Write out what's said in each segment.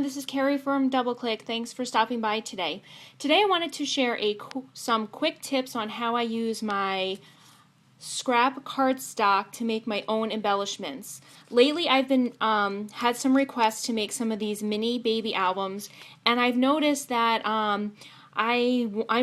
everyone, this is Carrie from DoubleClick. Thanks for stopping by today. Today I wanted to share some quick tips on how I use my scrap cardstock to make my own embellishments. Lately I've been had some requests to make some of these mini baby albums, and I've noticed that I'm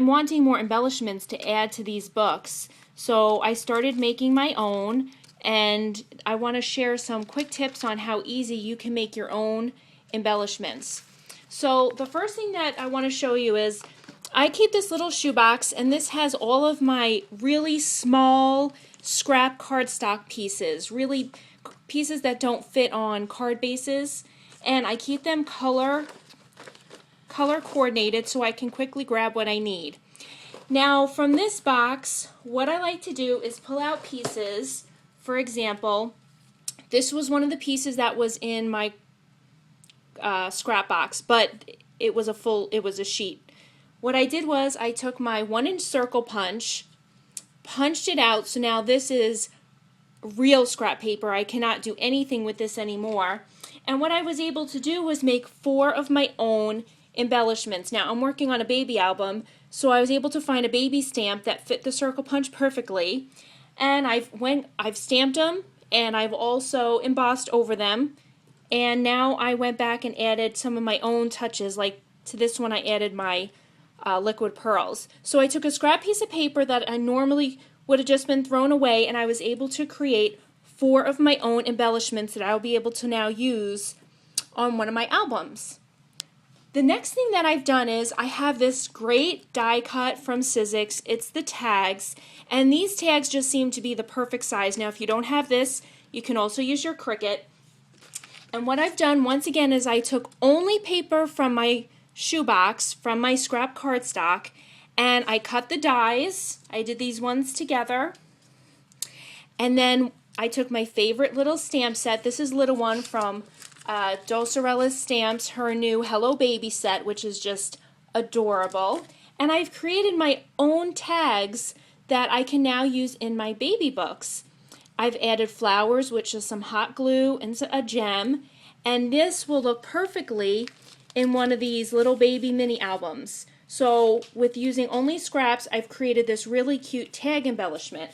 wanting more embellishments to add to these books. So I started making my own, and I want to share some quick tips on how easy you can make your own embellishments. So the first thing that I want to show you is I keep this little shoebox, and this has all of my really small scrap cardstock pieces, really pieces that don't fit on card bases, and I keep them color coordinated so I can quickly grab what I need. Now from this box, what I like to do is pull out pieces. For example, this was one of the pieces that was in my scrap box, but it was a sheet. What I did was I took my 1-inch circle punch, punched it out, so now this is real scrap paper. I cannot do anything with this anymore. And what I was able to do was make 4 of my own embellishments. Now I'm working on a baby album, so I was able to find a baby stamp that fit the circle punch perfectly, and I've stamped them, and I've also embossed over them. And now I went back and added some of my own touches, like to this one I added my liquid pearls. So I took a scrap piece of paper that I normally would have just been thrown away, and I was able to create 4 of my own embellishments that I'll be able to now use on one of my albums. The next thing that I've done is I have this great die cut from Sizzix. It's the tags, and these tags just seem to be the perfect size. Now if you don't have this, you can also use your Cricut. And what I've done once again is I took only paper from my shoebox, from my scrap cardstock, and I cut the dies. I did these ones together. And then I took my favorite little stamp set. This is little one from Dulcerella's Stamps, her new Hello Baby set, which is just adorable. And I've created my own tags that I can now use in my baby books. I've added flowers, which is some hot glue and a gem, and this will look perfectly in one of these little baby mini albums. So with using only scraps, I've created this really cute tag embellishment.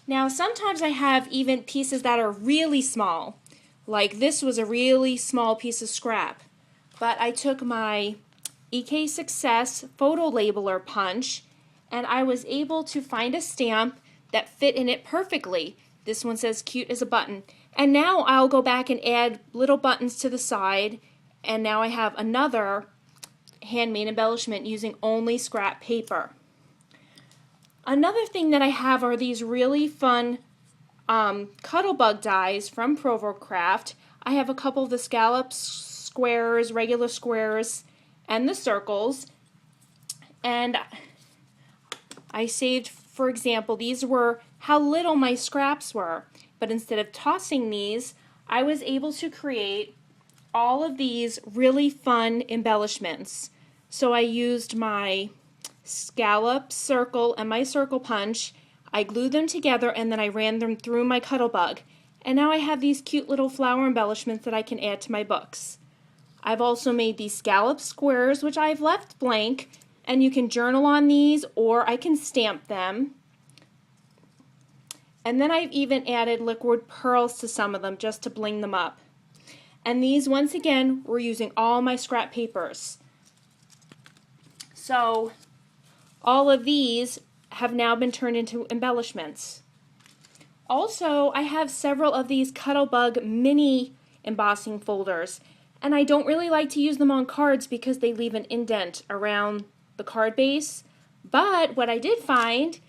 Now sometimes I have even pieces that are really small, like this was a really small piece of scrap, but I took my EK Success photo labeler punch, and I was able to find a stamp that fit in it perfectly. This one says cute as a button. And now I'll go back and add little buttons to the side, and now I have another handmade embellishment using only scrap paper. Another thing that I have are these really fun Cuttlebug dies from Provocraft. I have a couple of the Scalloped Squares, regular squares, and the circles. And I saved, for example, these were how little my scraps were, but instead of tossing these, I was able to create all of these really fun embellishments. So I used my scallop circle and my circle punch, I glued them together, and then I ran them through my Cuttlebug. And now I have these cute little flower embellishments that I can add to my books. I've also made these Scalloped Squares, which I've left blank, and you can journal on these, or I can stamp them. And then I've even added liquid pearls to some of them just to bling them up. And these, once again, we're using all my scrap papers. So all of these have now been turned into embellishments. Also, I have several of these Cuttlebug mini embossing folders, and I don't really like to use them on cards because they leave an indent around the card base. But what I did find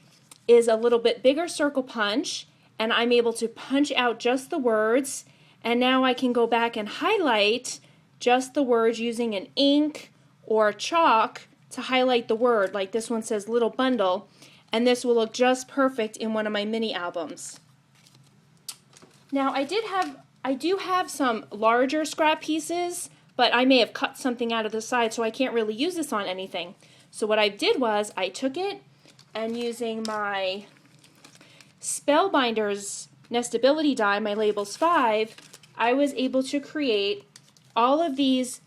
is a little bit bigger circle punch, and I'm able to punch out just the words, and now I can go back and highlight just the words using an ink or chalk to highlight the word, like this one says little bundle, and this will look just perfect in one of my mini albums. Now I do have some larger scrap pieces, but I may have cut something out of the side, so I can't really use this on anything. So what I did was I took it, and using my Spellbinder's Nestability die, my Labels 5, I was able to create all of these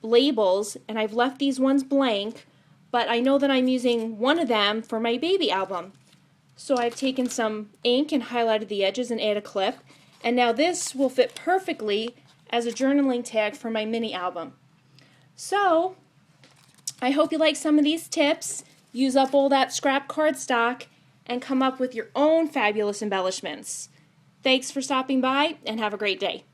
labels, and I've left these ones blank, but I know that I'm using one of them for my baby album. So I've taken some ink and highlighted the edges and add a clip, and now this will fit perfectly as a journaling tag for my mini album. So I hope you like some of these tips, use up all that scrap cardstock, and come up with your own fabulous embellishments. Thanks for stopping by, and have a great day.